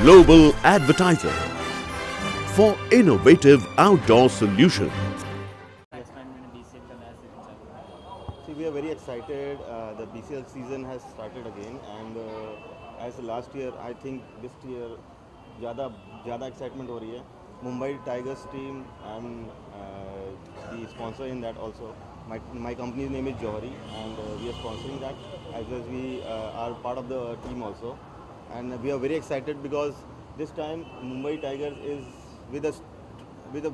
global advertiser for innovative outdoor solutions. See, we are very excited. The BCL season has started again, and as last year, I think this year ज़्यादा excitement हो रही है. Mumbai Tigers team, I'm the sponsor in that also. My company's name is Johari, and we are sponsoring that as well as we are part of the team also. And we are very excited because this time Mumbai Tigers is with a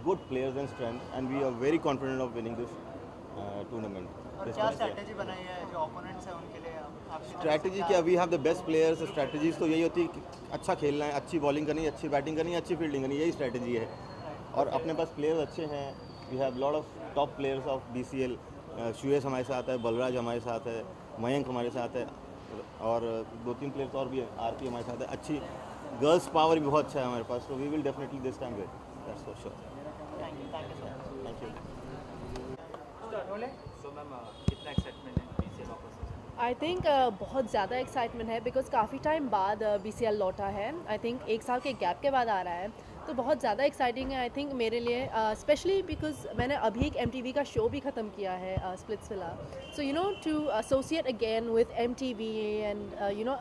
good players and strength, and we are very confident of winning this tournament. और क्या strategy बनाई है जो opponents हैं उनके लिए? Strategy क्या, we have the best players. Strategies तो यही होती है कि अच्छा खेलना है, अच्छी बॉलिंग करनी है, अच्छी बैटिंग करनी है, अच्छी फील्डिंग करनी है, यही स्ट्रैटेजी है. और अपने पास प्लेयर्स अच्छे हैं. We have lot of top players of BCL. शुएस हमारे साथ है, बलराज हमारे साथ है, मयंक हमारे साथ है, और 2-3 प्लेयर्स और भी हैं. RP हमारे साथ है. अच्छी गर्ल्स पावर भी बहुत अच्छा है हमारे पास. तो we will definitely this time win, that's for sure. Thank you. So ma'am कितना एक्साइटमेंट है BCL वापस? आई थिंक बहुत ज़्यादा एक्साइटमेंट है बिकॉज काफ़ी टाइम बाद BCL लौटा है. आई थिंक 1 साल के गैप के बाद आ रहा है, तो बहुत ज़्यादा एक्साइटिंग है आई थिंक मेरे लिए, स्पेशली बिकॉज मैंने अभी एक MTV का शो भी ख़त्म किया है, Splitsvilla. So you know to associate again with MTV and you know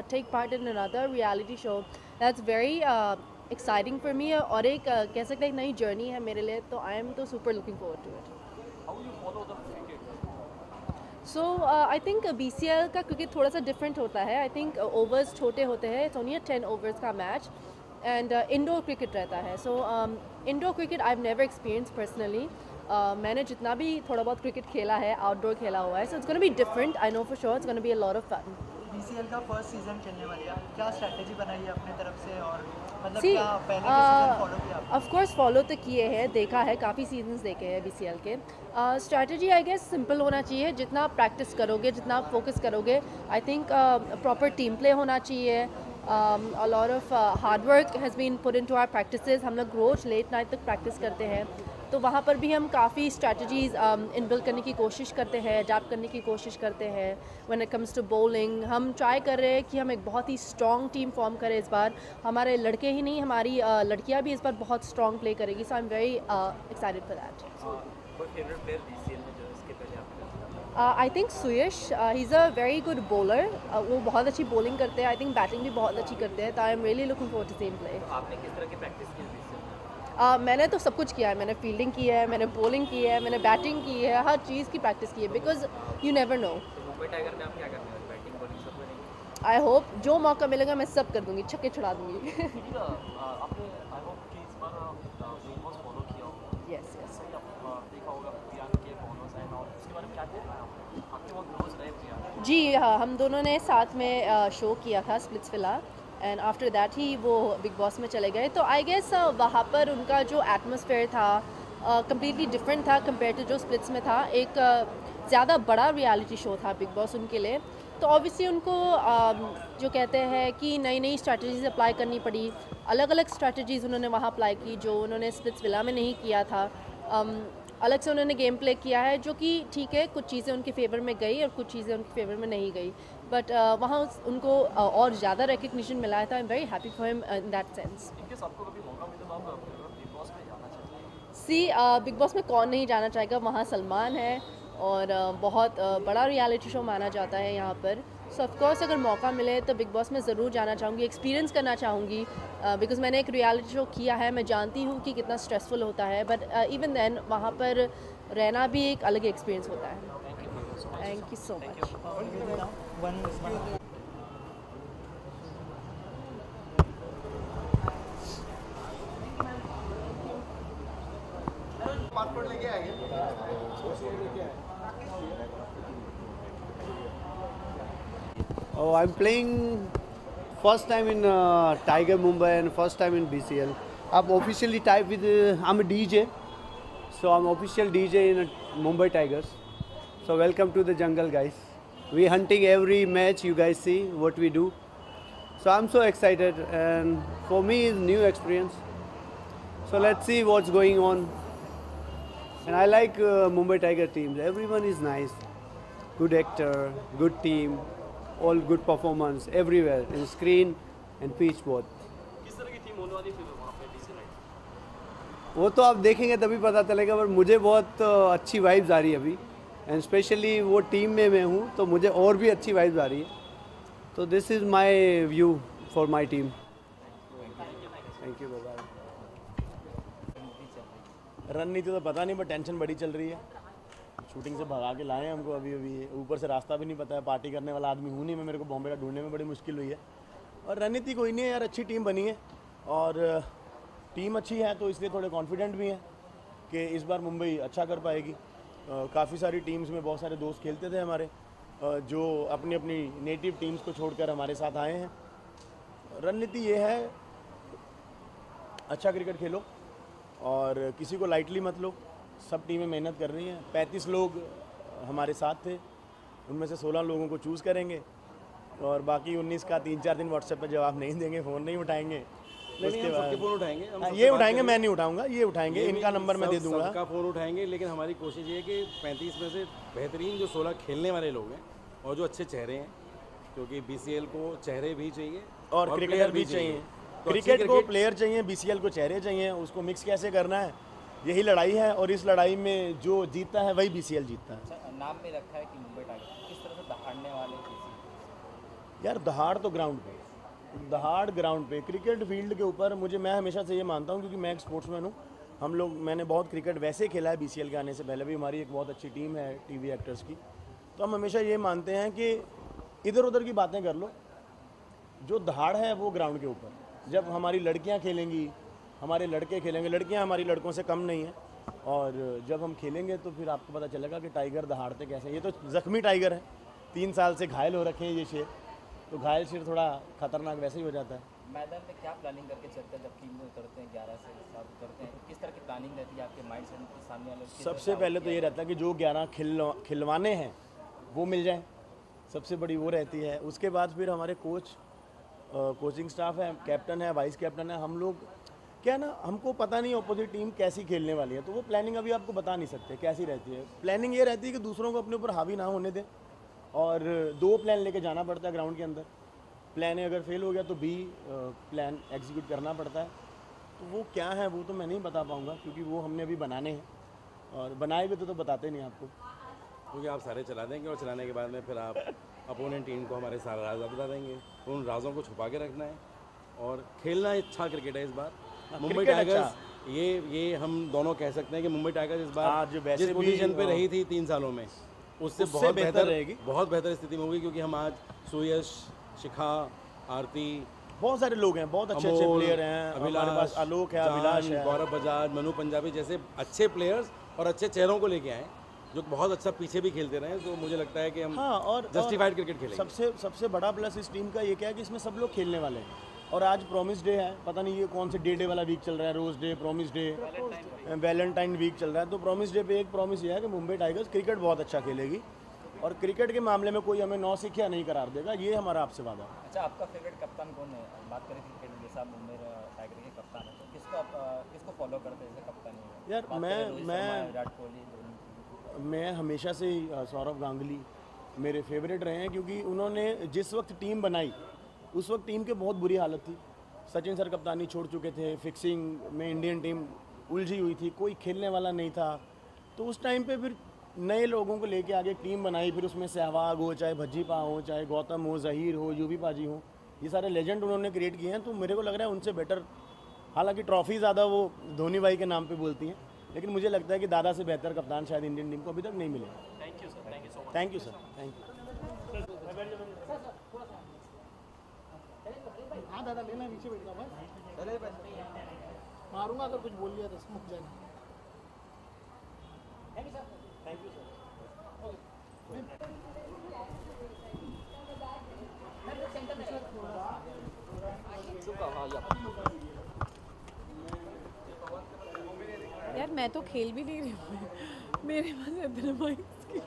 take part in another reality show, that's very exciting for me. और एक कह सकते हैं एक नई जर्नी है मेरे लिए, तो आई एम तो super looking forward to it. So I think BCL का क्रिकेट थोड़ा सा डिफरेंट होता है. आई थिंक ओवर्स छोटे होते हैं. इट्स ओनली 10 ओवर्स का मैच एंड इंडोर क्रिकेट रहता है. So indoor cricket I have never experience personally. मैंने जितना भी थोड़ा बहुत क्रिकेट खेला है आउटडोर खेला हुआ है. So it's gonna be different. I know for sure it's gonna be a lot of fun. BCL का फर्स्ट सीजन खेलने वाली है, क्या स्ट्रैटेजी बनाई है अपने तरफ से? और मतलब क्या पहले के सीजन फॉलो किया आपने? ऑफ कोर्स फॉलो तो किए हैं, देखा है, काफ़ी सीजन्स देखे हैं BCL के. स्ट्रैटेजी आई गेस सिंपल होना चाहिए. जितना आप प्रैक्टिस करोगे, जितना आप फोकस करोगे, I think proper team play होना चाहिए. A lot of hard work has been put into our practices. हम लोग रोज़ लेट नाइट तक प्रैक्टिस करते हैं, तो वहाँ पर भी हम काफ़ी स्ट्रैटेजीज़ इनबिल्ड करने की कोशिश करते हैं, अडैप्ट करने की कोशिश करते हैं. When it comes to bowling हम ट्राई कर रहे हैं कि हम एक बहुत ही स्ट्रॉन्ग टीम फॉर्म करें इस बार. हमारे लड़के ही नहीं, हमारी लड़कियाँ भी इस बार बहुत स्ट्रॉन्ग प्ले करेगी. So I am very excited for that. कोई फेवरेट प्लेयर BCL में जो इसके पहले आपके? I think Suyash, he is a very good bowler. वो बहुत अच्छी बॉलिंग करते हैं. आई थिंक बैटिंग भी बहुत अच्छी करते हैं. तो I am really looking forward to same play. आपने किस तरह की प्रैक्टिस की BCL में? मैंने तो सब कुछ किया है. मैंने फील्डिंग की है, मैंने बॉलिंग की है, मैंने बैटिंग की है, हर चीज़ की प्रैक्टिस की है. Because you never know. तो मुंबई टाइगर में आप क्या करते हैं? बैटिंग बॉलिंग सब में नहीं? आई होप जो मौका मिलेगा मैं सब कर दूंगी, छक्के छुड़ा दूंगी. आपने आई होप कि इस बार बिग बॉस फॉलो किया होगा. Yes yes. देखा होगा प्रियांक के बॉलर्स हैं, और उसके बारे में क्या कहना है आपके बहुत क्लोज रहे प्रियांक? जी हाँ, हम दोनों ने साथ में शो किया था Splitsvilla, and after that he वो बिग बॉस में चले गए. तो आई गेस वहाँ पर उनका जो एटमॉस्फेयर था कम्प्लीटली डिफरेंट था कंपेयर टू जो स्प्लिट्स में था. एक ज़्यादा बड़ा रियलिटी शो था बिग बॉस उनके लिए. तो ऑब्वियसली उनको जो कहते हैं कि नई नई स्ट्रैटेजीज अप्लाई करनी पड़ी. अलग अलग स्ट्रैटेजीज़ उन्होंने वहाँ अप्लाई की जो उन्होंने स्प्लिट्सविला में नहीं किया था. अलग से उन्होंने गेम प्ले किया है जो कि ठीक है, कुछ चीज़ें उनके फेवर में गई और कुछ चीज़ें उनके फेवर में नहीं गई. बट वहाँ उनको और ज़्यादा रिकग्निशन मिला है. तो I am very happy for him in that sense. In case आपको कभी मौका मिले तो आप बिग बॉस में जाना चाहिए? सी बिग बॉस में कौन नहीं जाना चाहेगा. वहाँ सलमान है और बहुत बड़ा रियलिटी शो माना जाता है यहाँ पर. सो ऑफकोर्स अगर मौका मिले तो बिग बॉस में ज़रूर जाना चाहूँगी, एक्सपीरियंस करना चाहूँगी. बिकॉज मैंने एक रियलिटी शो किया है, मैं जानती हूँ कि कितना स्ट्रेसफुल होता है. बट इवन देन वहाँ पर रहना भी एक अलग एक्सपीरियंस होता है. Thank you so much. Passport लेके आएंगे. Oh, I'm playing first time in Tiger Mumbai and first time in BCL. I'm officially tied with, I'm a DJ, so I'm official DJ in Mumbai Tigers. So welcome to the jungle, guys. We hunting every match. You guys see what we do. So I'm so excited, and for me it's new experience. So let's see what's going on. And I like Mumbai Tiger teams. Everyone is nice, good actor, good team, all good performance everywhere in screen, and pitch both. किस तरह की team होने वाली फिर वहाँ पे BCL light? वो तो आप देखेंगे तभी पता चलेगा, पर मुझे बहुत अच्छी वाइब्स आ रही है अभी, एंड स्पेशली वो टीम में मैं हूँ तो मुझे और भी अच्छी वाइब्स आ रही है. तो this is my view for my team. Thank you. Bye. रणनीति तो पता नहीं, पर टेंशन बड़ी चल रही है. शूटिंग से भगा के लाए हैं हमको. अभी ऊपर से रास्ता भी नहीं पता है. पार्टी करने वाला आदमी हूँ नहीं मैं, मेरे को बॉम्बे का ढूंढने में बड़ी मुश्किल हुई है. और रणनीति कोई नहीं है यार, अच्छी टीम बनी है और टीम अच्छी है तो इसलिए थोड़े कॉन्फिडेंट भी हैं कि इस बार मुंबई अच्छा कर पाएगी. काफ़ी सारी टीम्स में बहुत सारे दोस्त खेलते थे हमारे, जो अपनी अपनी नेटिव टीम्स को छोड़कर हमारे साथ आए हैं. रणनीति ये है, अच्छा क्रिकेट खेलो और किसी को लाइटली मत लो. सब टीमें मेहनत कर रही हैं. 35 लोग हमारे साथ थे, उनमें से 16 लोगों को चूज़ करेंगे और बाकी 19 का 3-4 दिन व्हाट्सएप पे जवाब नहीं देंगे, फ़ोन नहीं उठाएंगे. उसके बाद फ़ोन उठाएंगे, ये उठाएंगे, मैं नहीं उठाऊंगा, ये उठाएंगे. इनका नंबर मैं दे दूंगा. सबका फ़ोन उठाएंगे, लेकिन हमारी कोशिश ये है कि 35 में से बेहतरीन जो 16 खेलने वाले लोग हैं और जो अच्छे चेहरे हैं, क्योंकि BCL को चेहरे भी चाहिए और क्रिकेटर भी चाहिए. क्रिकेट को प्लेयर चाहिए, BCL को चेहरे चाहिए. उसको मिक्स कैसे करना है, यही लड़ाई है. और इस लड़ाई में जो जीतता है वही BCL जीतता है. नाम में रखा है कि मुंबई टाइगर, किस तरह से दहाड़ने वाले यार दहाड़ तो ग्राउंड पे, दहाड़ ग्राउंड पे. क्रिकेट फील्ड के ऊपर मैं हमेशा से ये मानता हूँ, क्योंकि मैं एक स्पोर्ट्समैन हूँ. मैंने बहुत क्रिकेट वैसे खेला है BCL के आने से पहले भी. हमारी एक बहुत अच्छी टीम है TV एक्टर्स की. तो हम हमेशा ये मानते हैं कि इधर उधर की बातें कर लो, जो दहाड़ है वो ग्राउंड के ऊपर. जब हमारी लड़कियाँ खेलेंगी, हमारे लड़के खेलेंगे, लड़कियाँ हमारी लड़कों से कम नहीं हैं, और जब हम खेलेंगे तो फिर आपको पता चलेगा कि टाइगर दहाड़ते कैसे. ये तो जख्मी टाइगर है, 3 साल से घायल हो रखे हैं ये शेर. तो घायल शेर थोड़ा खतरनाक वैसे ही हो जाता है. मैदान में क्या प्लानिंग करके चलते हैं जब टीम में उतरते हैं, 11 से 7 उतरते हैं, तो किस तरह की प्लानिंग रहती है आपके माइंड सेट के सामने वाले? सबसे पहले तो ये रहता है कि जो 11 खिलवाने हैं वो मिल जाए, सबसे बड़ी वो रहती है. उसके बाद फिर हमारे कोचिंग स्टाफ है, कैप्टन है, वाइस कैप्टन है. हम लोग क्या ना, हमको पता नहीं अपोजिट टीम कैसी खेलने वाली है, तो वो प्लानिंग अभी आपको बता नहीं सकते कैसी रहती है. प्लानिंग ये रहती है कि दूसरों को अपने ऊपर हावी ना होने दें, और 2 प्लान लेके जाना पड़ता है ग्राउंड के अंदर. प्लान ए अगर फेल हो गया तो B प्लान एग्जीक्यूट करना पड़ता है. तो वो क्या है वो तो मैं नहीं बता पाऊँगा, क्योंकि वो हमने अभी बनाने हैं, और बनाए भी तो बताते नहीं आपको, क्योंकि आप सारे चला देंगे और चलाने के बाद में फिर आप अपोनेंट टीम को हमारे सारे राज बता देंगे. तो उन राजों को छुपा के रखना है और खेलना अच्छा क्रिकेट है इस बार. मुंबई टाइगर्स ये हम दोनों कह सकते हैं कि मुंबई टाइगर्स इस बार जिस पोजीशन पे रही थी 3 सालों में, उससे बहुत बेहतर रहेगी, बहुत बेहतर स्थिति में होगी. क्योंकि हम आज सुयश, शिखा, आरती, बहुत सारे लोग हैं, बहुत अच्छे प्लेयर हैं. हमारे पास आलोक है, अभिलाष है, गौरव बजाज, मनु पंजाबी जैसे अच्छे प्लेयर्स और अच्छे चेहरों को लेके आए, जो बहुत अच्छा पीछे भी खेलते रहे. तो मुझे लगता है कि हम और जस्टिफाइड क्रिकेट खेलेंगे. सबसे बड़ा प्लस इस टीम का ये क्या है कि इसमें सब लोग खेलने वाले हैं. और आज प्रॉमिस डे है, पता नहीं ये कौन से डे वाला वीक चल रहा है. Rose day, promise day, Valentine week चल रहा है. तो प्रॉमिस डे पे एक प्रॉमिस ये है कि मुंबई टाइगर्स क्रिकेट बहुत अच्छा खेलेगी, और क्रिकेट के मामले में कोई हमें नौसिखिया नहीं करार देगा. ये हमारा आपसे वादा है. अच्छा, आपका फेवरेट कप्तान कौन है? बात करें क्रिकेट में, जैसे आप मुंबई टाइगर के कप्तान हैं, तो किसको फॉलो करते हैं जैसे कप्तानी? यार विराट कोहली, मैं हमेशा से ही सौरव गांगुली मेरे फेवरेट रहे हैं, क्योंकि उन्होंने जिस वक्त टीम बनाई उस वक्त टीम की बहुत बुरी हालत थी. सचिन सर कप्तानी छोड़ चुके थे, फिक्सिंग में इंडियन टीम उलझी हुई थी, कोई खेलने वाला नहीं था. तो उस टाइम पे फिर नए लोगों को लेके आगे टीम बनाई. फिर उसमें सहवाग हो, चाहे भज्जीपा हो, चाहे गौतम हो, जहीर हो, यूबी पाजी हो, ये सारे लेजेंड उन्होंने क्रिएट किए हैं. तो मेरे को लग रहा है उनसे बेटर, हालांकि ट्रॉफी ज़्यादा वो धोनी भाई के नाम पे बोलती हैं, लेकिन मुझे लगता है कि दादा से बेहतर कप्तान शायद इंडियन टीम को अभी तक नहीं मिले. Thank you sir, thank you so much. Thank you sir, thank you. हाँ दादा लेना, नीचे बैठ जाओ. मारूंगा अगर कुछ बोल लिया तो मुक जाना. Thank you sir. यार मैं तो खेल भी नहीं रही हूँ, मेरे पास इतने माइक्स की.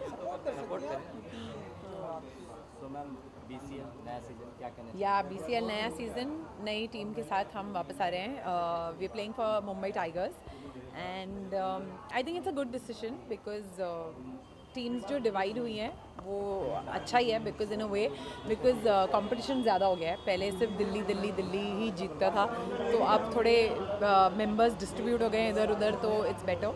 तो मैम BCL नया सीजन क्या कहना चाहिए? या BCL नया सीज़न, नई टीम के साथ हम वापस आ रहे हैं. We are playing for Mumbai Tigers, and I think it's a good decision, because teams जो डिवाइड हुई हैं वो अच्छा ही है, because in a way because competition ज़्यादा हो गया है। पहले सिर्फ दिल्ली दिल्ली दिल्ली ही जीतता था, तो अब थोड़े मेंबर्स डिस्ट्रीब्यूट हो गए इधर उधर, तो it's better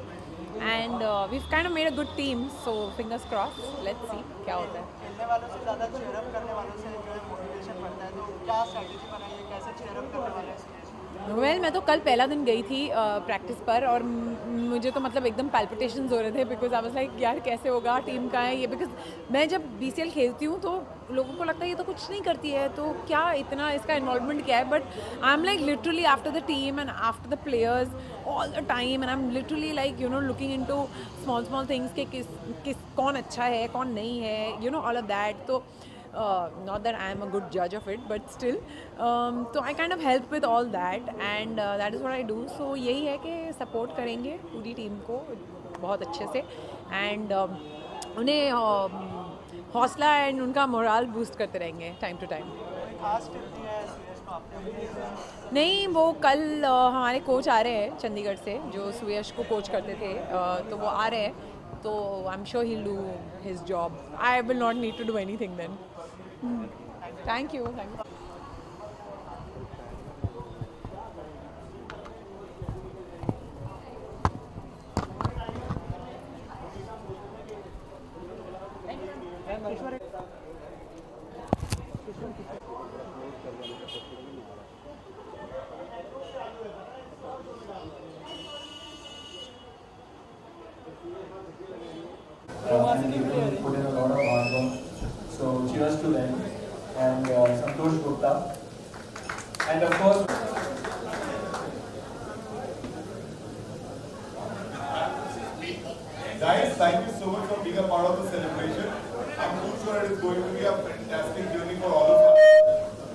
and we kind of made a good team, so fingers cross, let's see क्या होता है। खेलने वालों से ज़्यादा चेयरअप करने वालों से जो है मोटिवेशन बढ़ता है, तो क्या स्ट्रैटेजी बनाई है, कैसे चेयरअप करने वाले हैं? वेल मैं तो कल पहला दिन गई थी प्रैक्टिस पर, और मुझे तो मतलब एकदम पैल्पिटेशंस हो रहे थे, बिकॉज आई वाज लाइक यार कैसे होगा, टीम का है ये। बिकॉज मैं जब BCL खेलती हूँ तो लोगों को लगता है ये तो कुछ नहीं करती है, तो क्या इतना इसका इन्वॉल्वमेंट क्या है, but I am like literally after the team and after the players all the time, and I am literally like you know looking into small things के किस कौन अच्छा है कौन नहीं है, you know all of that. तो not that I am a good judge of it, but still, so I kind of help with all that, and that is what I do. So यही है कि support करेंगे पूरी team को बहुत अच्छे से, एंड उन्हें हौसला एंड उनका मोरल बूस्ट करते रहेंगे टाइम टू टाइम। खास टिप दी है सुयश को आपने? नहीं, वो कल हमारे कोच आ रहे हैं चंडीगढ़ से जो सुयश को कोच करते थे, तो वो आ रहे हैं, तो I am sure he'll do his job. I will not need to do anything then. Thank you. Thank you. And they will put in a lot of hard work. So cheers to them and Santosh Gupta. And of course, guys, thank you so much for being a part of the celebration. I'm too sure it is going to be a fantastic journey for all of us.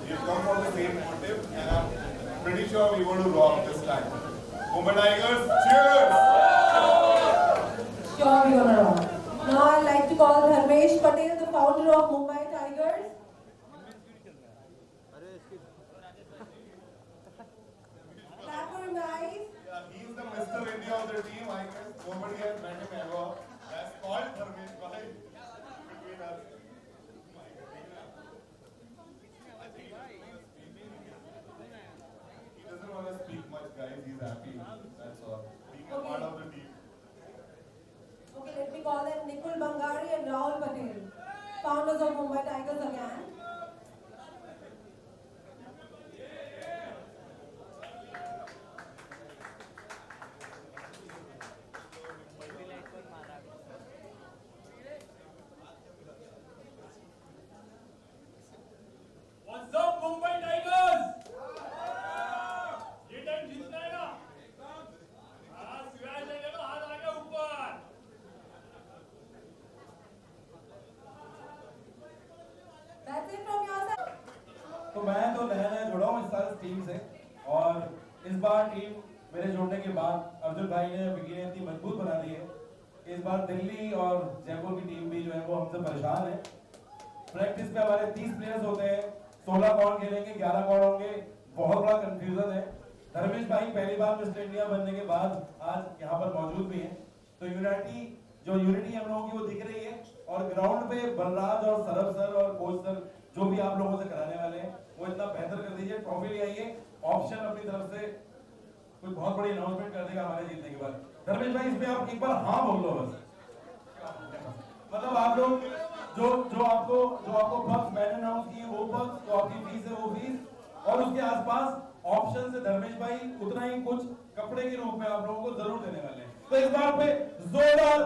We've come for the same motive, and I'm pretty sure we're going to rock this time. Mumbai Tigers, cheers! Sure, we're gonna rock. Now I'd like to call Dharmesh Patel, the founder of Mumbai Tigers. Clap for him, guys. Yeah, he's the Mr. India of the team. I guess nobody has met him ever. That's called Dharmesh Patel between us. He doesn't want to speak much, guys. He's happy. That's all. Being a part of the team. Okay, let me call them Nikul Bangari and Rahul Patel, founders of Mumbai Tigers again. What's up, Mumbai Tigers? ये time जीतना है ना? हाँ, सुयाश जाएगा तो हाथ आगे ऊपर। That's it from your side. तो मैं तो नया जुड़ा हूँ इस साल टीम से, और इस बार टीम मेरे जुड़ने के बाद अर्जुन भाई ने विकी ने इतनी मजबूत बना दी है। इस बार दिल्ली और जयपुर की टीम भी जो है वो हमसे परेशान है। प्रैक्टिस पे हमारे 30 प्लेयर्स होते हैं, 16 कौन खेलेंगे, 11 कौन होंगे, बहुत बड़ा कंफ्यूजन है। धर्मेश भाई पहली बार मिस्टर इंडिया बनने के बाद आज यहाँ पर मौजूद भी हैं, तो यूनिटी हम लोगों की वो दिख रही है। और ग्राउंड पे बलराज और सरब सर और कोच सर जो भी आप लोगों से कराने वाले हैं वो इतना बेहतर कर दीजिए, ट्रॉफी ले आइए, ऑप्शन अपनी तरफ से कोई बहुत बड़ी अनाउंसमेंट कर देगा हमारे जीतने के बाद। धर्मेश भाई इसमें आप एक बार हाँ बोल लो बस, मतलब आप लोग जो आपको पक्ष मैंने अनाउंस किए वो पक्ष, जो आपकी फीस है वो फीस, और उसके आसपास ऑप्शन से धर्मेश भाई उतना ही कुछ कपड़े के रूप में आप लोगों को जरूर देने वाले हैं। तो इस बार पे जोरदार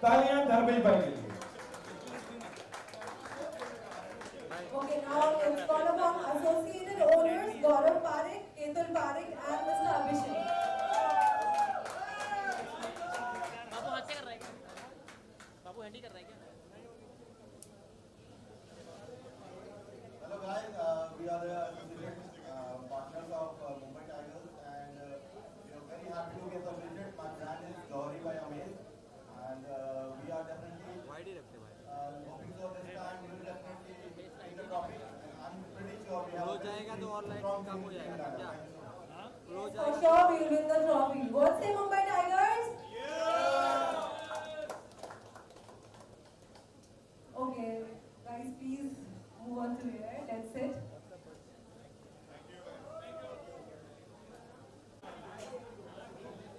तालियां धर्मेश भाई के लिए। Okay, now let's call upon associated owners Gaurav Parekh, Ketul Parekh and Mr. Abhishek. बाबू हाथ से कर रहा है क्या? बाबू हैंडी कर रहा है क्या? Hello guys, we are the associate partners of Mumbai Tigers, and we are very happy to get the visit. My brand is Gauri by Amaze, and we are definitely hoping so this time we will definitely win the trophy. I'm pretty sure we have a जाएगा तो online काम हो जाएगा क्या? For sure we will win the trophy. What say Mumbai Tigers? guys, please move on to the air. That's it.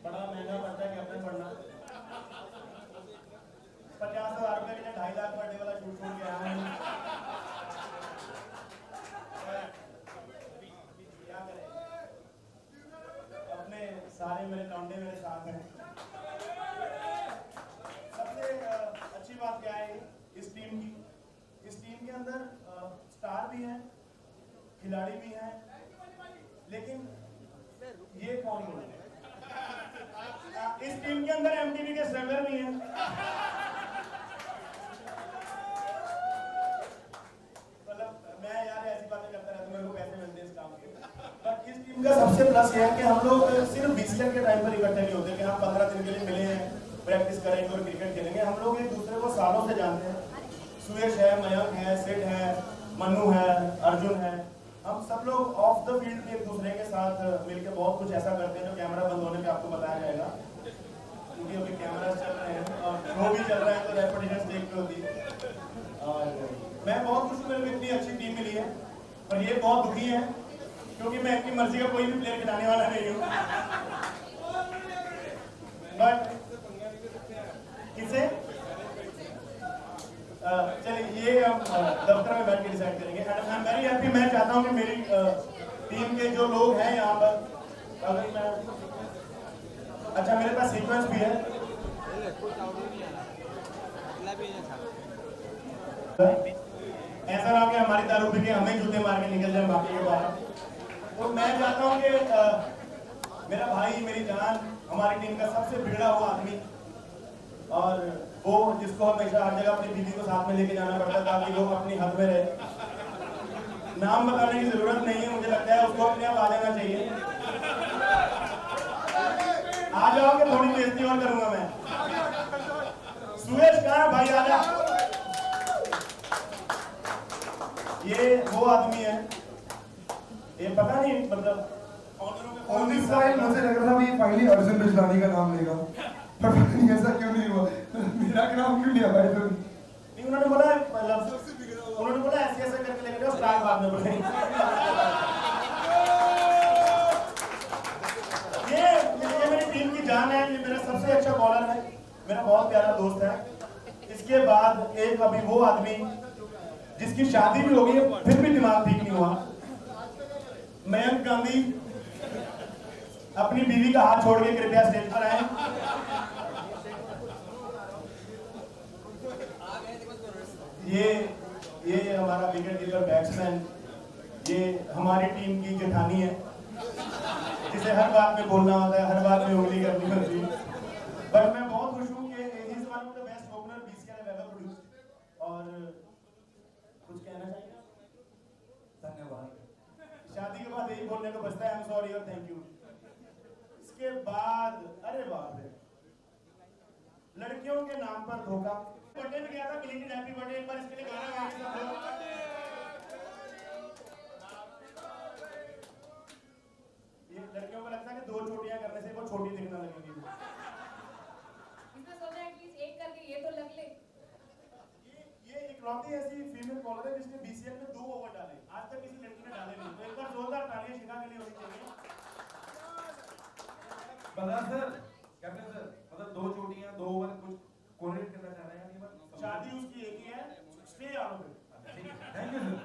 बड़ा महंगा पड़ता है कैप्टन बनना। 50,000 रुपए के लिए 2.5 लाख बर्थडे वाला शूट छोड़ के आया हूँ। क्या करें? अपने सारे मेरे लौंडे मेरे साथ हैं। सबसे अच्छी बात क्या है इस टीम की? इस टीम के अंदर स्टार भी हैं, खिलाड़ी भी हैं, लेकिन ये कौन बोल रहा है? इस टीम के अंदर एमटीवी के स्ट्रगलर भी हैं। मतलब मैं यार ऐसी बातें करता रहता हूँ, मेरे को पैसे मिलते हैं इस काम के। बट इस टीम का सबसे प्लस ये है कि हम लोग सिर्फ बीसीएल के टाइम पर इकट्ठे नहीं होते कि हम 15 दिन के लिए मिले हैं, प्रैक्टिस करेंगे और क्रिकेट खेलेंगे। हम लोग एक दूसरे को सालों से जानते हैं। सुयश है, मयंक है, सिड है, मन्नू है, अर्जुन है। हम सब लोग ऑफ द फील्ड एक दूसरे के साथ मिलकर बहुत कुछ ऐसा करते हैं जो कैमरा बंद होने पे आपको बताया जाएगा, क्योंकि अभी कैमरा चल रहे हैं और शो भी चल रहा है तो रेपुटेशन देखनी होती है। और मैं बहुत खुश हूँ, मेरे को इतनी अच्छी टीम मिली है। पर ये बहुत दुखी है क्योंकि मैं इतनी मर्जी का कोई भी प्लेयर खिलाने वाला नहीं हूँ। बट किसे चलिए ये हम दफ्तर में बैठ के डिसाइड करेंगे। And I am very happy. मैं चाहता हूँ कि मेरी टीम के जो लोग हैं यहाँ पर, अगर मैं अच्छा मेरे पास सीक्वेंस भी है। ऐसा ना कि हमारी दारू पी के हमें जूते मार के निकल जाए बाकी के बाहर। तो मैं चाहता हूँ कि मेरा भाई, मेरी जान, हमारी टीम का सबसे बिगड़ा हुआ आदमी और वो जिसको हमेशा हर जगह अपनी बीवी को साथ में लेके जाना पड़ता है ताकि लोग अपनी हद में रहे। नाम बताने की जरूरत नहीं है, मुझे लगता है उसको अपने आप आ जाना चाहिए। आ जाओगे, थोड़ी बेइज्जती और करूंगा मैं। सुयश कहाँ है भाई? आ जा। ये वो आदमी है, ये पता नहीं मतलब ऑन दिस फाइल मुझे लग रहा था ये फाइनली अर्जुन बिजलानी का नाम लेगा, पर पता नहीं ऐसा क्यों नहीं हुआ। मेरा नाम क्यों लिया भाई? तो नहीं, उन्होंने बोला मतलब उन्होंने बोला ऐसे ऐसे करके लेके जाओ, स्टार बाद में बोलेंगे। ये मेरी टीम की जान है, ये मेरा सबसे अच्छा बॉलर है, मेरा बहुत प्यारा दोस्त है। इसके बाद एक अभी वो आदमी जिसकी शादी भी हो गई है फिर भी दिमाग ठीक नहीं हुआ, मयंक गांधी। अपनी बीवी का हाथ छोड़ के कृपया स्टेज पर आए। ये हमारा विकेट कीपर बैट्समैन, ये हमारी टीम की जेठानी है जिसे हर बात में बोलना होता है, हर बात में उंगली करनी होती है। बट मैं बहुत खुश हूँ कि he is one of the best opener BCL have ever produced. और कुछ कहना चाहिए? धन्यवाद। शादी के बाद यही बोलने को बचता है, आई एम सॉरी और थैंक यू। इसके बाद अरे बाप रे, लड़कियों के नाम पर धोखा। बर्थडे में गया था, बिलीटेड हैप्पी बर्थडे, एक बार इसके लिए गाना गाएंगे सब लोग। ये लड़कियों को लगता है कि 2 चोटियां करने से वो छोटी दिखने लगेगी। इसने सोचा एटलीस्ट एक करके ये तो लग ले। ये इकलौती ऐसी फीमेल बॉलर है जिसने बीसीएल में 2 ओवर डाले, आज तक किसी लड़की ने डाले नहीं। तो एक बार जोरदार तालियां शिखा के लिए होनी चाहिए। बता सर, कैप्टन सर, मतलब 2 चोटियां 2 ओवर कुछ कोरिलेट करना चाह रहे हैं आप? ये बात शादी उसकी एक ही है, stay out of it. Thank you sir.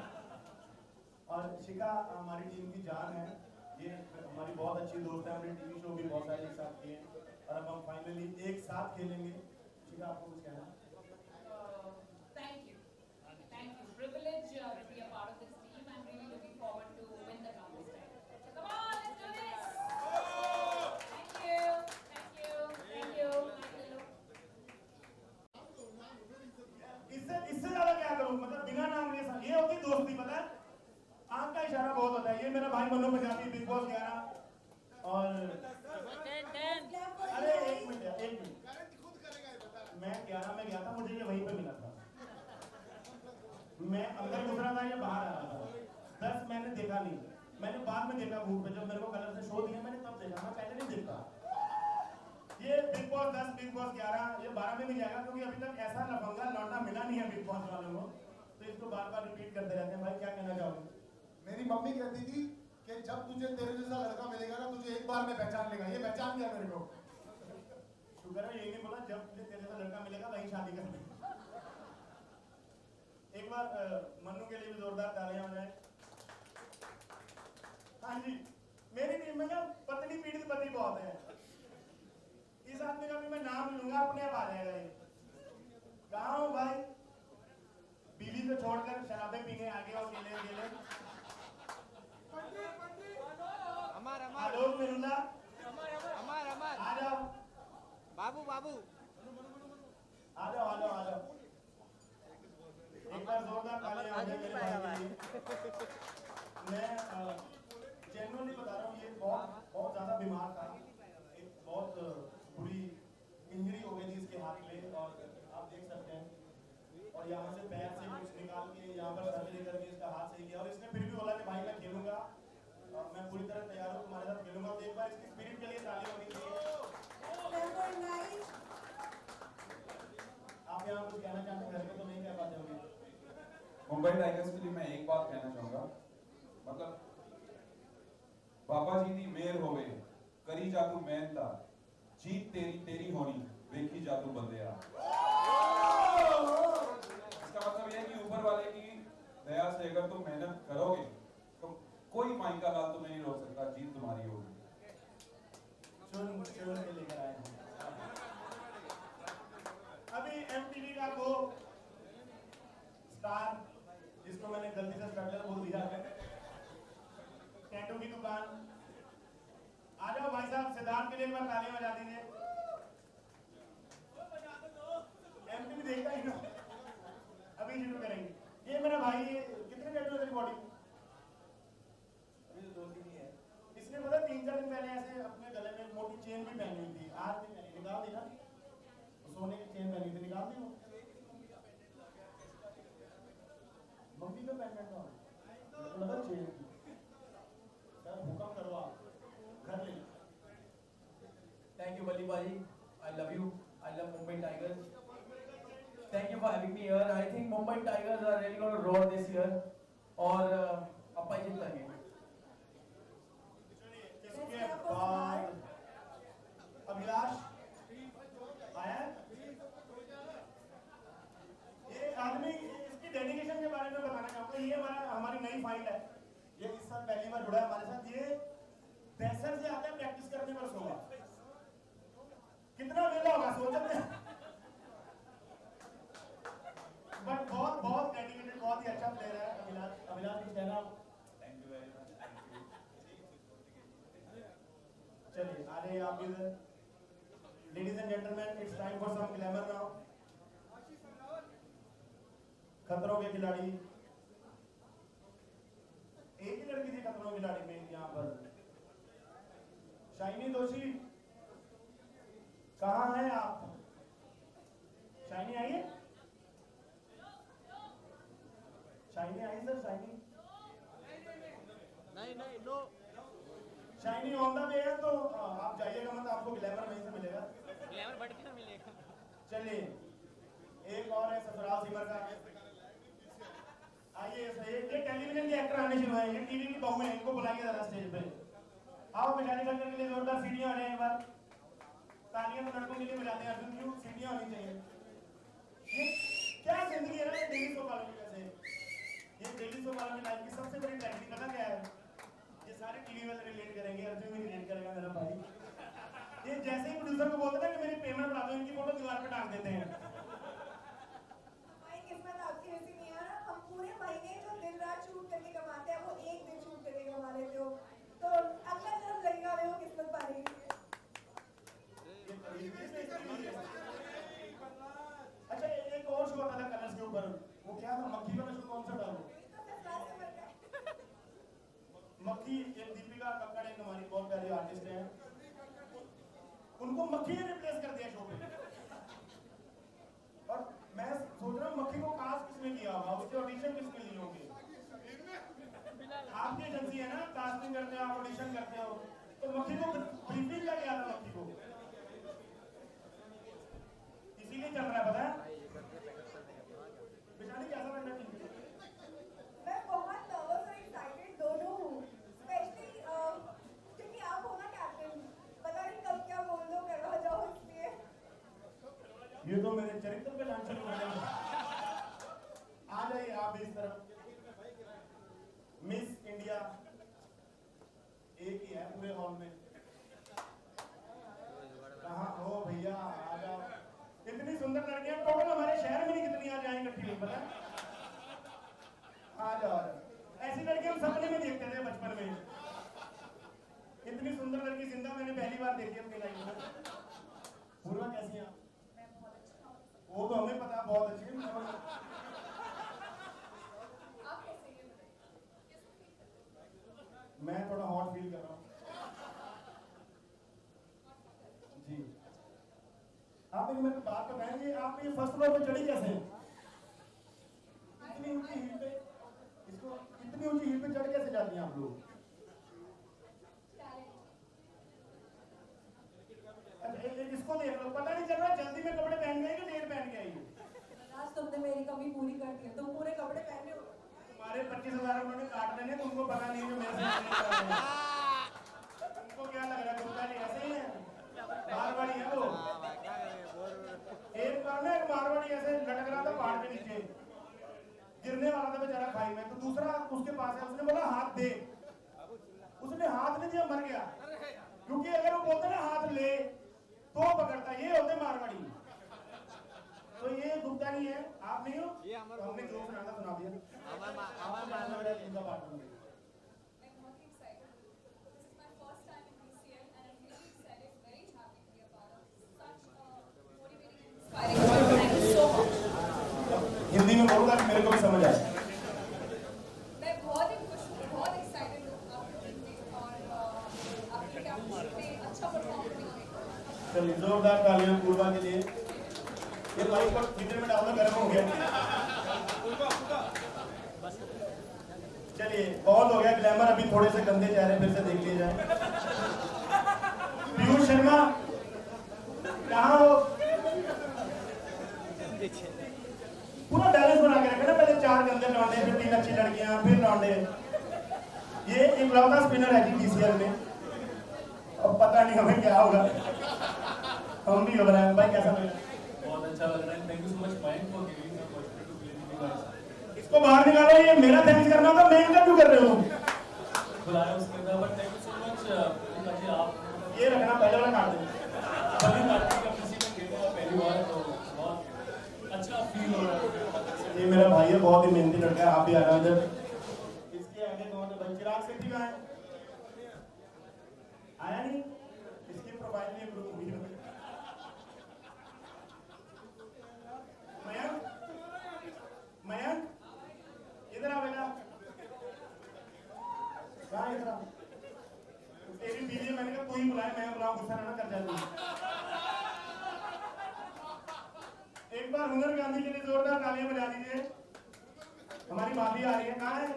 और शिखा हमारी टीम की जान है, ये हमारी बहुत अच्छी दोस्त है, हमने टीवी शो भी बहुत सारे एक साथ किए हैं और अब हम फाइनली एक साथ खेलेंगे। शिखा, आपको कुछ कहना है? Thank you. Privilege to be a part of this team. I'm really looking forward to win the cup this time. So come on, let's do this. Thank you. Thank you. Thank you. इससे ज्यादा क्या करूं? मतलब बिना नाम लिए ये होती दोस्ती, पता है? आंख का इशारा बहुत होता है। ये मेरा भाई मनु पंजाबी, बिग बॉस 11 और अरे एक मिनट मैं 11 में गया था, मुझे ये वहीं पे मिला था। मैं अंदर घुस रहा था, ये बाहर आ रहा था। 10 मैंने देखा नहीं, मैंने बाद में देखा ग्रुप पे, जब मेरे को कलर से शो दिया मैंने तब देखा, मैं पहले नहीं देखता। ये बिग बॉस 10, बिग बॉस 11, ये 12 में भी जाएगा क्योंकि अभी तक ऐसा लफंगा लौंडा मिला नहीं है बिग बॉस वालों को तो इसको बार बार रिपीट करते रहते हैं। भाई क्या कहना चाहोगे? मेरी मम्मी कहती थी कि जब तुझे तेरे जैसा लड़का मिलेगा ना, तुझे एक बार में पहचान लेगा। ये पहचान लिया मेरे को। शुक्र है ये नहीं बोला जब तुझे तेरे जैसा लड़का मिलेगा वहीं शादी कर ले। एक बार मन्नू के लिए भी जोरदार तालियां हो जाए। हाँ जी, मेरी टीम में ना पत्नी पीड़ित पति बहुत है। इस आदमी का भी मैं नाम लूंगा, अपने आप आ जाएगा ये। कहाँ हो भाई? बीवी को छोड़कर शराबें पीने आगे और गेले आलोक मिरुला आ जाओ। बाबू बाबू आ जाओ। एक बार जोरदार तालियां हो जाए मेरे भाई के लिए। मैं जेन्युइनली बता रहा हूँ, ये बहुत ज्यादा बीमार था। एक बहुत बुरी इंजरी हो गई थी इसके हाथ में, और आप देख सकते हैं। और यहाँ से पैर से कुछ निकाल के यहाँ पर सर्जरी करके इसका हाथ सही किया। और इसने फिर भी बोला कि भाई मैं खेलूंगा, और मैं पूरी तरह तैयार हूँ, तुम्हारे साथ खेलूंगा। तो एक बार इसकी स्पिरिट के लिए ताली होनी चाहिए। आप यहाँ कुछ कहना चाहते हैं? घर में तो नहीं कह पाते होंगे। मुंबई टाइगर्स के लिए मैं एक बात कहना चाहूंगा, मतलब बाबा जी दी मेहर होवे करी जादू मेहनता, जीत तेरी तेरी होनी वेखी जादू बंदेया। इसका मतलब यह है कि ऊपर वाले की दया से अगर तुम मेहनत करोगे तो कोई माई का लाल तुम्हें नहीं रोक सकता, जीत तुम्हारी होगी। चुन के लेकर आए हैं। अभी MTV का वो स्टार जिसको मैंने गलती से स्ट्रगलर बोल दिया है, टैटू की दुकान। आ जाओ भाई साहब, सिद्धार्थ के लिए एक बार तालियां बजा दीजिए। MTV देखता ही ना, अभी शुरू करेंगे। ये मेरा भाई, कितने टैटू है तेरी बॉडी? अभी तो 2-3 ही है। इसने पता 3-4 दिन पहले ऐसे अपने गले में मोटी चेन भी पहनी हुई थी, आज भी पहनी, निकाल दी ना। सोने की चेन पहनी थी, निकाल दी वो। मम्मी का पेंडेंट था, लगा चेन की। सर हुक्म करवा, घर ले। Thank you, Bali Bali. I love you. I love Mumbai Tigers. Thank you for having me here. I think Mumbai Tigers are really going to roar this year. और अपा ही जीत लेंगे। इसके बाद अभिलाष आया। ये आदमी, इसकी डेडिकेशन के बारे में बताना चाहूँगा। ये हमारी नई फाइट है। ये इस साल पहली बार जुड़ा है हमारे साथ। ये 65 से आता है प्रैक्टिस करने पर सोगा। कितना वेला होगा सोचते हैं। बट बहुत डेडिकेटेड, बहुत ही अच्छा प्लेयर है अभिलाष कुछ कहना? Thank you very much. चलिए आ जाइए आप इधर। Ladies and gentleman, it's time for some glamour now. Khatron Ke खिलाड़ी, एक ही लड़की थी खतरों के खिलाड़ी में यहाँ पर। शाइनी दोषी, कहाँ हैं आप? शाइनी आइए। शाइनी आई सर, शाइनी नहीं no. Shiny on the way है, तो आप जाइएगा मत, आपको ग्लैमर वहीं से मिलेगा। ग्लैमर बढ़ के मिलेगा। चलिए एक और है ससुराल सिमर का। आइए, ये टेलीविजन के एक्टर आने शुरू हैं, ये टीवी की बहू है, इनको बुलाइए जरा स्टेज पे। आओ मिठाई करने के लिए जोरदार सीढ़ियां हो जाए एक बार। तालियां तो लड़कों के लिए बजाते हैं, अर्जुन क्यों? सीढ़ियां होनी चाहिए। ये क्या जिंदगी है ना, ये डेली सोप वालों की। वैसे ये डेली सोप वालों की लाइफ की सबसे बड़ी ट्रेजेडी पता क्या है? ये सारे टीवी वाले रिलेट करेंगे, अर्जुन भी रिलेट करेगा मेरा भाई। ये जैसे ही प्रोड्यूसर को बोलते हैं ना कि मेरी पेमेंट बढ़ा दो, इनकी फोटो दीवार पे टांग देते हैं। हमारी किस्मत आपकी वैसी नहीं है। हम पूरे महीने जो दिन रात शूट करके कमाते हैं, वो एक दिन शूट करके कमा लेते हो। तो अगला तरफ लगेगा वो किस्मत पा रही है। अच्छा, एक और शो आता था कलर्स के ऊपर, वो क्या था? मक्खी वाला शो कौन सा था वो? मक्खी, एक दीपिका कक्कड़ एक हमारी बहुत प्यारी आर्टिस्ट है, उनको मक्खी ने रिप्लेस कर दिया शो पे। और मैं सोच रहा हूँ मक्खी को कास्ट किसने किया होगा, उसके ऑडिशन किसने लिए होंगे? आपकी एजेंसी है ना, कास्टिंग करते हो, आप ऑडिशन करते हो, तो मक्खी को ब्रीफिंग का क्या था? मक्खी को इसीलिए चल रहा है, पता है? बिचारी कैसा लगता है? पता है? आ जाओ ऐसी लड़की हम सपने में देखते थे बचपन में। इतनी सुंदर लड़की जिंदा मैंने पहली बार देखी अपनी लाइफ में। पूर्वा कैसी हैं आप? वो तो हमें पता बहुत अच्छी है। मैं थोड़ा हॉट फील कर रहा हूँ जी। आप एक मेरे बात बताएंगे, आप ये फर्स्ट फ्लोर पे चढ़ी कैसे हैं? इतनी ऊंची हिल पे, इसको इतनी ऊंची हिल पे चढ़ कैसे जाती हैं आप लोग? इसको देख लो, पता नहीं चल रहा जल्दी में कपड़े पहन गए कि लेट पहन के आई। आज तुमने मेरी कमी पूरी कर दी है, तुम पूरे कपड़े पहने हो। तुम्हारे 25,000 उन्होंने काट देने, तुमको पता नहीं जो मेरे साथ तुमको क्या लग रहा है? तुमका नहीं ऐसे ही है, मारवाड़ी है वो। एक बार ना एक मारवाड़ी ऐसे लटक रहा था पहाड़ के नीचे, गिरने वाला था बेचारा खाई में, तो दूसरा उसके पास है, उसने बोला हाथ दे, उसने हाथ नहीं दिया, मर गया। क्योंकि अगर वो बोलते ना हाथ ले तो पकड़ता, ये होते मारवाड़ी। तो ये दुखता नहीं है, आप नहीं हो? ये हमारा हमने जो सुनाना सुना दिया। इनका पार्ट बन गया। हिंदी में बोलूंगा कि मेरे को भी समझ आए। मैं बहुत ही खुश हूँ, बहुत एक्साइटेड हूँ आपको देखने और आपके कैंपस में अच्छा परफॉर्म करने। चलिए जोरदार तालियां पूर्वा के लिए। ये माइक को हीटर में डालना गर्म हो गया। चलिए बहुत हो गया ग्लैमर, अभी थोड़े से गंदे चेहरे फिर से देख लिए जाए। पीयूष शर्मा कहाँ हो? पूरा बैलेंस बना के रखे ना, पहले 4 गंदे लौंडे, फिर 3 अच्छी लड़कियां, फिर लौंडे। ये इकलौता स्पिनर है जी बीसीएल में। अब पता नहीं हमें क्या होगा, हम भी घबराए हैं। भाई कैसा लगा? बहुत अच्छा लग रहा है। Thank you so much Mike for giving the opportunity to play with you guys. इसको बाहर निकालो, ये मेरा थैंक्स करना था, मैं इनका क्यों कर रहे हो? बुलाया उसके अंदर, but thank you so much ji. आप ये रखना, पहले वाला काट दो। पहली पार्टी का किसी ने खेला पहली बार, तो बहुत अच्छा फील हो रहा है। ये मेरा भाई है, बहुत ही मेहनती लड़का है। आप भी आ रहे हो इधर। इसके आगे कौन है भाई? चिराग सेठी कहाँ है? आया नहीं? इसकी प्रोफाइल में ग्रुप हुई है। मयंक, मयंक इधर आ बेटा। कहाँ इधर आ? तेरी बीवी, मैंने कहा तू ही बुलाए, मैं बुलाऊं, गुस्सा ना कर जाती। एक बार हुनर गांधी के लिए जोरदार तालियां बजा दीजिए। हमारी भाभी आ रही है, कहाँ है?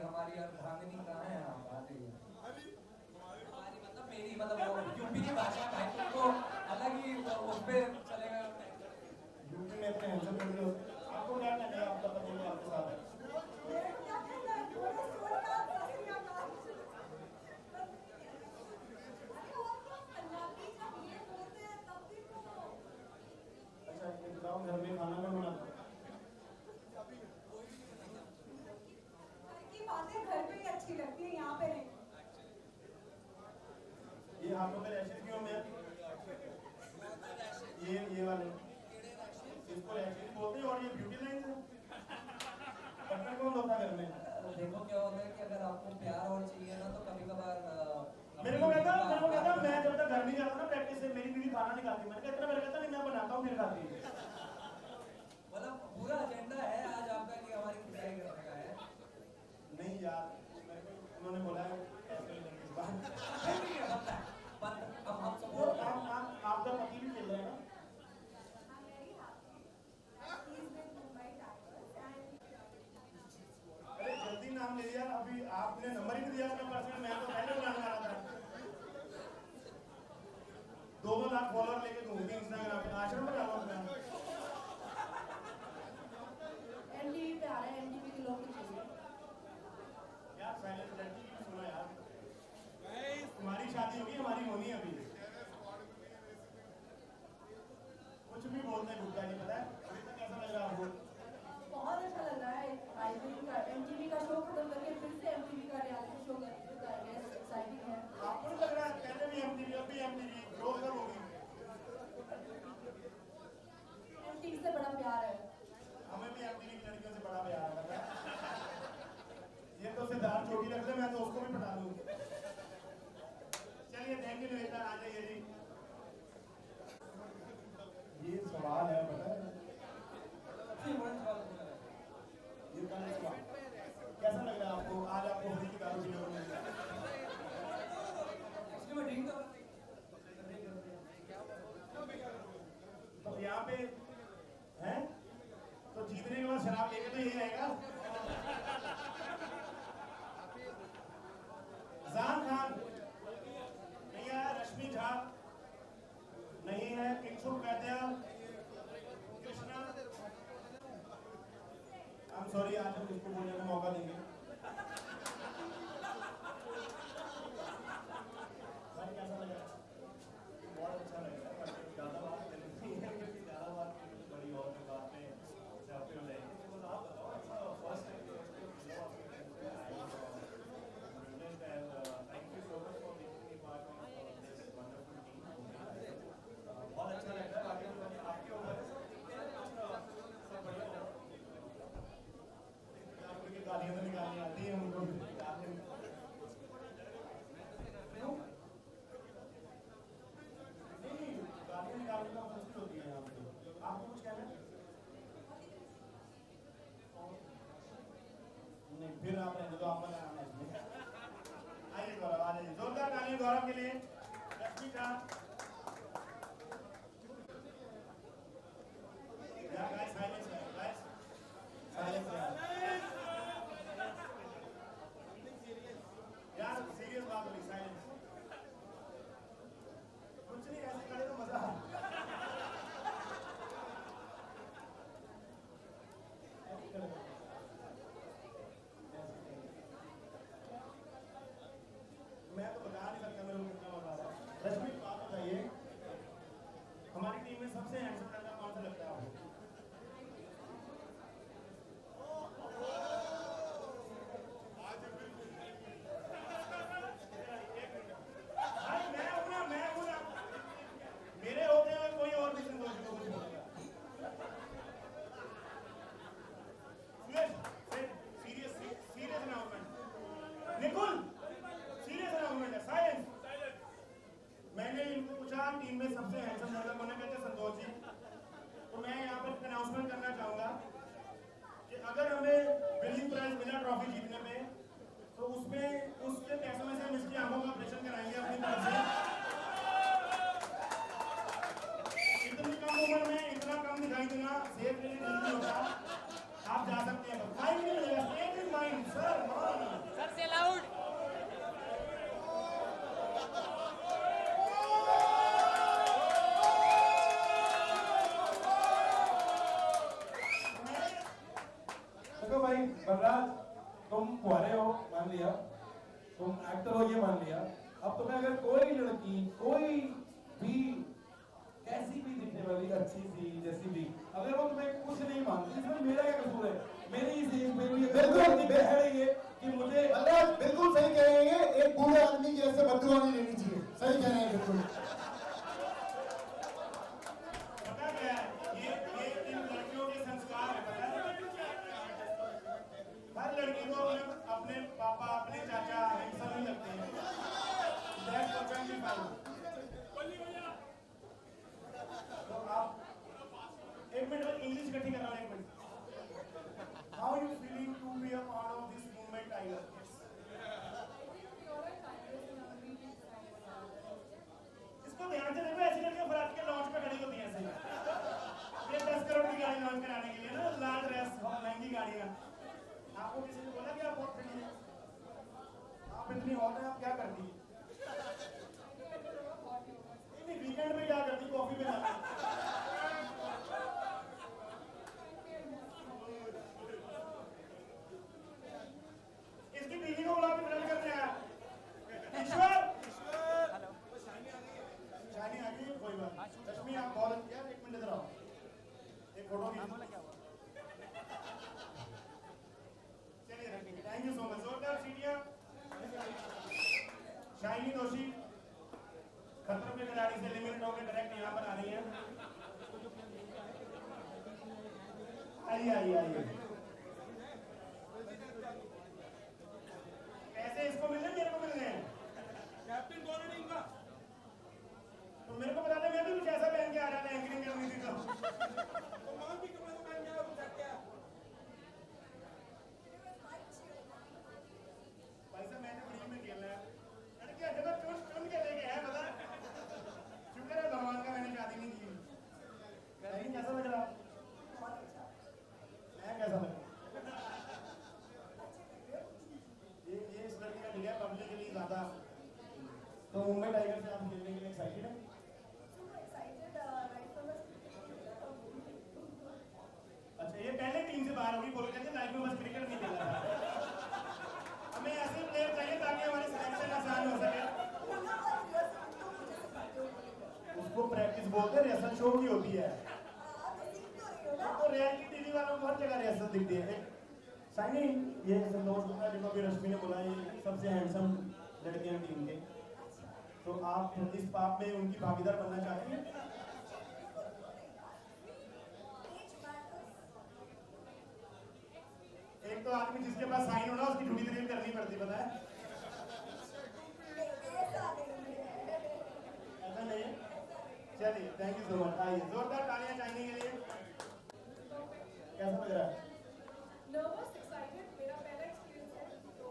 हमारी अर्धांगिनी कहाँ है? आप आ रही है। हमारी मतलब मेरी मतलब यूपी की भाषा है, तो अलग ही उस पे चलेगा। यूपी में इतने हैंडसम लड़के होते हैं। आपको क्या करना है? आपका पति भी आपके साथ है। अच्छा ये बताओ, घर में खाना में बनाते हो? बातें घर पे ही अच्छी लगती है, यहाँ पे नहीं। ये हाथों पे रैशेस क्यों हैं? ये वाले इसको रैशेस बोलते हैं, और ये ब्यूटी लाइन है। पता कौन होता है घर में? देखो क्या होता है कि अगर आपको प्यार और चाहिए ना, तो कभी कभार मेरे को कहता मैं जब तक घर नहीं जाता ना प्रैक्टिस से, मेरी बीवी खाना नहीं खाती। मैंने कहता मेरे कहता नहीं, मैं बनाता हूँ फिर खाती है। मतलब पूरा एजेंडा है आज आपका कि हमारी खुदाई करने का है। नहीं यार, उन्होंने बोला है ऐसे ही इस बार। अब हम सपोर्ट आपका पति भी खेल रहा है ना? अरे जल्दी नाम ले लिया, अभी आपने नंबर ही नहीं दिया अपना पर्सनल। मैं तो पहले बुलाने वाला था। 2 लाख फॉलोअर लेके घूमती इंस्टाग्राम पे, आश्रम में डालो अपना। एनडीवी पे आ रहा है, एनडीवी के लोग चाहिए यार। साइलेंट लड़की की सुनो यार, तुम्हारी शादी होगी, हमारी होनी है अभी। कुछ भी बोलते हैं, गुप्ता जी पता है। अभी तक कैसा लग रहा है आपको? बहुत अच्छा लग रहा है। एमटीवी का शो खत्म करके फिर से एमटीवी का रियलिटी शो कर एक्साइटिंग है। आपको नहीं लग रहा है पहले भी एमटीवी, अब भी एमटीवी, ग्रोथ कब होगी? थैंक यू निवेदिता, आ जाइए जी। ये सवाल है पता है, ये सवाल कैसा लग रहा है आपको? आज आपको फ्री की दारू पीने को मिल रहा है। तो यहाँ पे हैं तो जीतने के बाद शराब लेके तो यही आएगा। जान खान नहीं है, रश्मि झा नहीं है, किंशु वैद्य, कृष्णा, आई एम सॉरी, आज हम इसको बोलने का मौका देंगे। भाई कैसा लगा? बहुत अच्छा लगा, ज़्यादा बात नहीं है, ज़्यादा बात बड़ी और बात में आपके हो जाएगी। आप बताओ, अच्छा first time thank you so much for making me part of this wonderful team. बहुत अच्छा लग रहा है आपके ऊपर आपको गालियां तो निकालनी आती है हमको। नहीं, गालियां निकालने का मुश्किल होती है यहाँ पे। आपको कुछ कहना है? नहीं, फिर आप रहने दो, आप मजा आना है। आइए गौरव, आ जाइए, जोरदार तालियां गौरव के लिए। रश्मि का guys, silence, guys. Silence, यार सीरियस बात हो रही, साइलेंस। कुछ नहीं, ऐसे करे तो मजा। मैं तो बता नहीं सकता मेरे को कितना मजा आ रहा है। रश्मि बात बताइए, हमारी टीम में सबसे हैंडसम लड़का कौन सा लगता है आपको? मेरे होते हुए कोई और भी संतोष को कुछ बोलेगा। Serious announcement, Nikul serious announcement है, साइलेंस। मैंने इनको पूछा टीम में सबसे हैंडसम लड़का कौन है, कहते संतोष जी। तो मैं यहाँ पर अनाउंसमेंट करना चाहूंगा कि अगर हमें विनिंग प्राइज मिला ट्रॉफी जीतने में, तो उसमें उसके पैसों में से हम इसकी आंखों का ऑपरेशन कराएंगे अपनी तरफ से। इतनी कम उम्र में इतना कम दिखाई देना सेहत के लिए ठीक नहीं होता। आप जा सकते हैं, माइंड सर से लाउड। देखो भाई बलराज, तुम कुंवारे हो मान लिया, तुम एक्टर हो ये मान लिया। अब तुम्हें अगर कोई लड़की कोई भी कैसी भी दिखने वाली अच्छी सी जैसी भी, अगर वो तुम्हें कुछ नहीं मानती, इसमें मेरा क्या कसूर है? मेरी इस एज में भी बिल्कुल कह रही है कि मुझे बिल्कुल सही कह रहे हैं। एक बूढ़े आदमी की ऐसे बददुआ नहीं लेनी चाहिए, सही कह रहे हैं बिल्कुल। पता क्या है, ये इन लड़कियों के संस्कार है, पता है? हर लड़की को अपने पापा अपने चाचा हिंसा नहीं लगते हैं। तो आप एक मिनट इंग्लिश इकट्ठी कर रहा हूँ, एक मिनट। How you feeling to be a part of this Mumbai Tiger? इसको ध्यान से देखो, ऐसी लड़कियां फरात के लॉन्च पे खड़ी होती हैं ऐसे। ये 10 करोड़ की गाड़ी लॉन्च कराने के लिए ना, लाल ड्रेस और महंगी गाड़ियां। आपको किसी ने बोला कि आप बहुत फिट हैं? आप इतनी हॉट हैं, आप क्या करती हैं? वीकेंड में क्या करती, कॉफी में जाती? इसकी बीवी को बुला के ब्रश करते हैं। ईश्वर शाइनी आ गई, कोई बात। रश्मि आप बहुत अच्छी है, एक मिनट इधर आओ, एक फोटो चलिए। थैंक यू सो मच, जोरदार सीटियां। शाइनी दोषी खतरों के खिलाड़ी से लिमिटेड होकर डायरेक्ट यहाँ पर आ रही है। आइए आइए आइए। पैसे इसको मिल रहे, मेरे को मिल रहे हैं। कैप्टन कौन है इनका? तो रियलिटी टीवी वालों को हर जगह रियासत दिखती है। शाइनी, ये संतोष गुप्ता जिनको अभी रश्मि ने बोला, ये सबसे हैंडसम लड़के हैं टीम के, तो आप इस पाप में उनकी भागीदार बनना चाहती हैं? एक तो आदमी जिसके पास साइन होना उसकी ड्यूटी तरीन करनी पड़ती, पता है? ऐसा नहीं है? चलिए, थैंक यू सो मच। आइए जोरदार तालियां चाइनी के लिए। कैसा लग रहा है? नर्वस, एक्साइटेड, मेरा पहला एक्सपीरियंस है, तो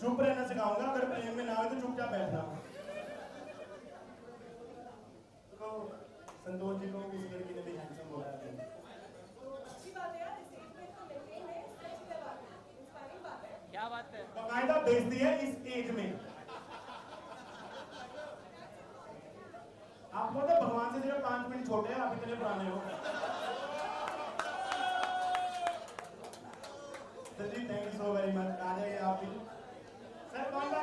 चुप रहना सिखाऊंगा, अगर प्लेन में ना आए तो चुपचाप बैठना। तो संतोष जी को उस लड़की ने भी हैंडसम बोला है। अच्छी बात है यार, इस एज में तो मिलते हैं, सच में बात है, इंस्पायरिंग बात है। क्या बात है? बाकायदा बेइज्जती है इस एज में। आप लोग तो भगवान से सिर्फ 5 मिनट छोटे हैं, आप इतने पुराने हो। Sir ji, thank you so very much. आ जाइए आप भी। सर कौन सा?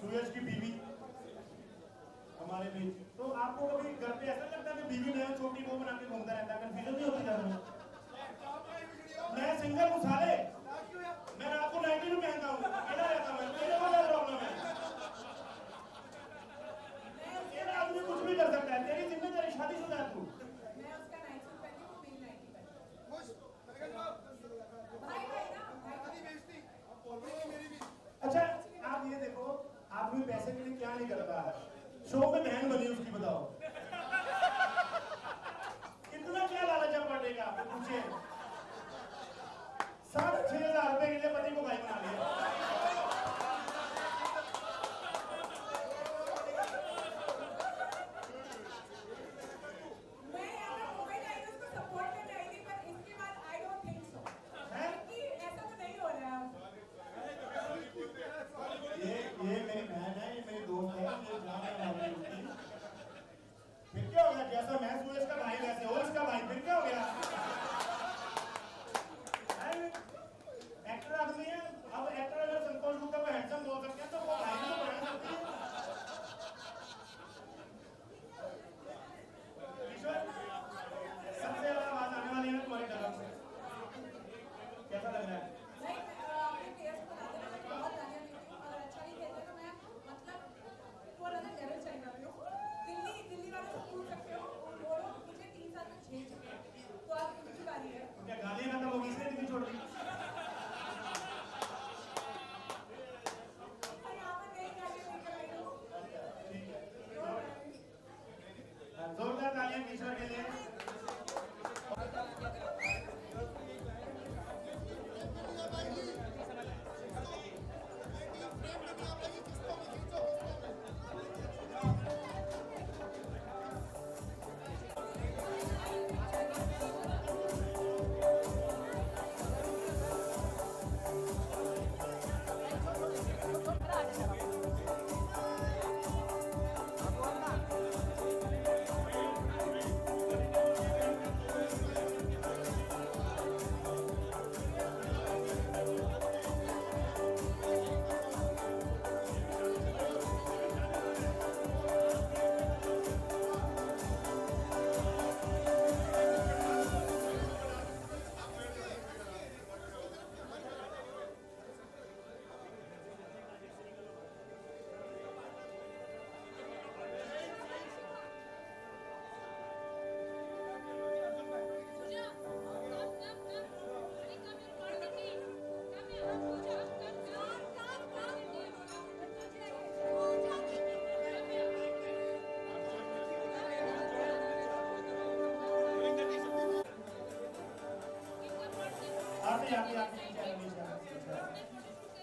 सूरज की बीवी हमारे बीच। तो आपको कभी घर पे ऐसा लगता है कि बीवी नया छोटी वो बना के घूमता रहता है, कंफ्यूजन नहीं होती घर में? मैं सिंगल घुसाले, मैं रात को 90 में पहनता हूँ, अकेला रहता हूँ, मेरे को क्या प्रॉब्लम है? अकेला आदमी कुछ भी कर सकता है, तेरी जिम्मेदारी, शादीशुदा है तू। मैं उसका नाइट सूट पहनती हूँ, मेरी नाइटी पहनती हूँ। भाई ना, भाई बेइज्जती। अच्छा, आप ये देखो, आदमी पैसे के लिए क्या नहीं करता है? शो में बहन बनी उसकी, बताओ इतना क्या लालच पड़ेगा? पूछिए। 6,500 रुपए के लिए पति को भाई बना लिया। मैं यहाँ मुंबई टाइगर्स को सपोर्ट करने आई थी, पर इसके बाद आई डोंट थिंक सो कि ऐसा तो नहीं हो रहा है। ये मेरी बहन है, ये मेरी दोस्त है, ये जान है हमारी उसकी। फिर क्या हो गया? जैसा मैं सूरज का भाई वैसे हो इसका भाई, फिर क्या हो गया? एक्टर आदमी है, अब एक्टर अगर संतोष गुप्ता को हैंडसम बोल सकते हैं तो वो भाई भी तो बना सकते हैं। ईश्वर, सबसे ज्यादा आवाज आने वाली है तुम्हारी तरफ से, कैसा लग रहा है? नहीं, अपने प्लेयर्स को बता देना, मैं बहुत तालियां देती हूँ, अगर अच्छा नहीं खेलते तो मैं मतलब थोड़ा सा लेवल चेंज कर रही हूँ। दिल्ली वालों से पूछ सकते हो, वो लोग मुझे 3 साल में झेल चुके हैं, तो अब उनकी बारी है। क्या गालियां खत्म हो गई इसलिए दिल्ली छोड़ दी? जोरदार तालियां ईश्वर के लिए।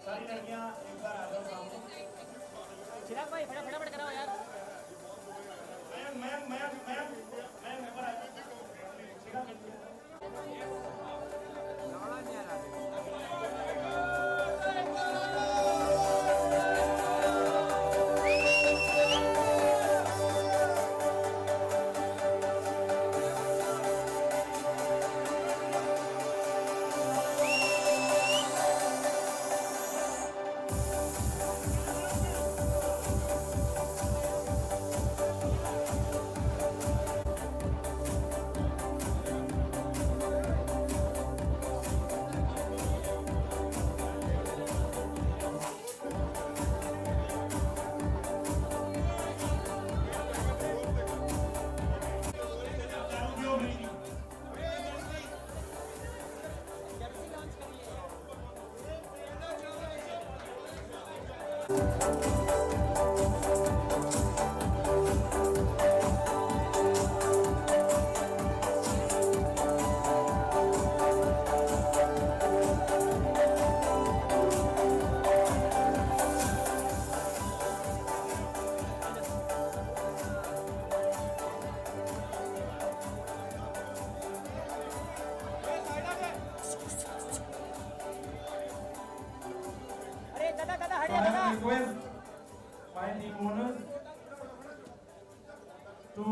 सारी लड़कियां एक बार आ जाओ सामने। चिराग भाई फटाफट कराओ यार। मैं ऊपर आ So I have a request my team owners to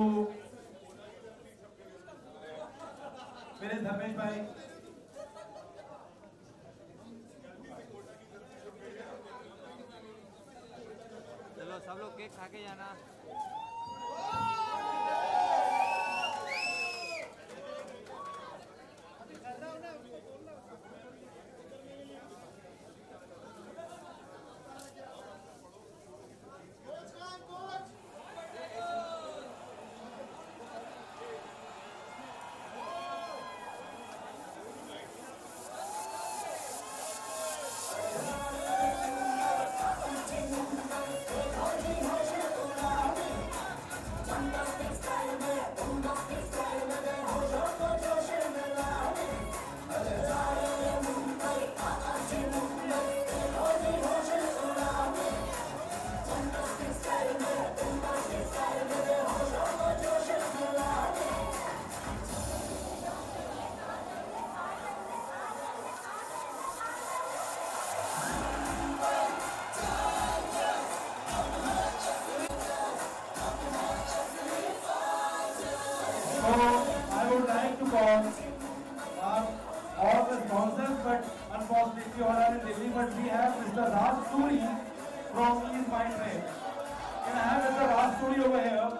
मेरे धर्मेश भाई चलो सब लोग केक खा के जाना। So I would like to call all the sponsors, but unfortunately all are in Delhi, but we have Mr. Raj Suri from Ease My Train. Can I have Mr. Raj Suri over here,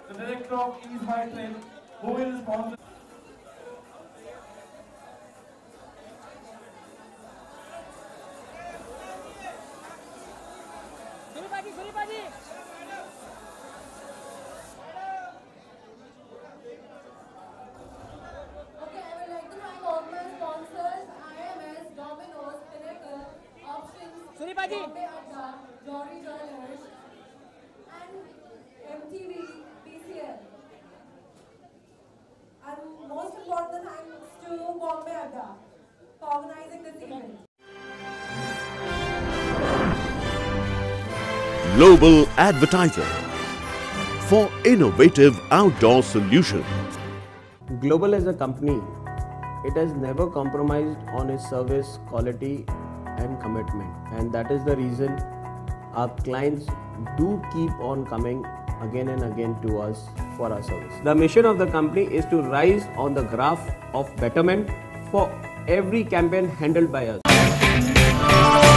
the director of Ease My Train, who will sponsor. Okay, I would like to thank all my sponsors, IMS, Domino's, Pinnacle, Options, Bombay Adda, Jory Jewelers, and MTV, BCL. And most important thanks to Bombay Adda for organizing this event. Global Advertiser for innovative outdoor solutions. Global as a company, it has never compromised on its service quality and commitment, and that is the reason our clients do keep on coming again and again to us for our service. The mission of the company is to rise on the graph of betterment for every campaign handled by us.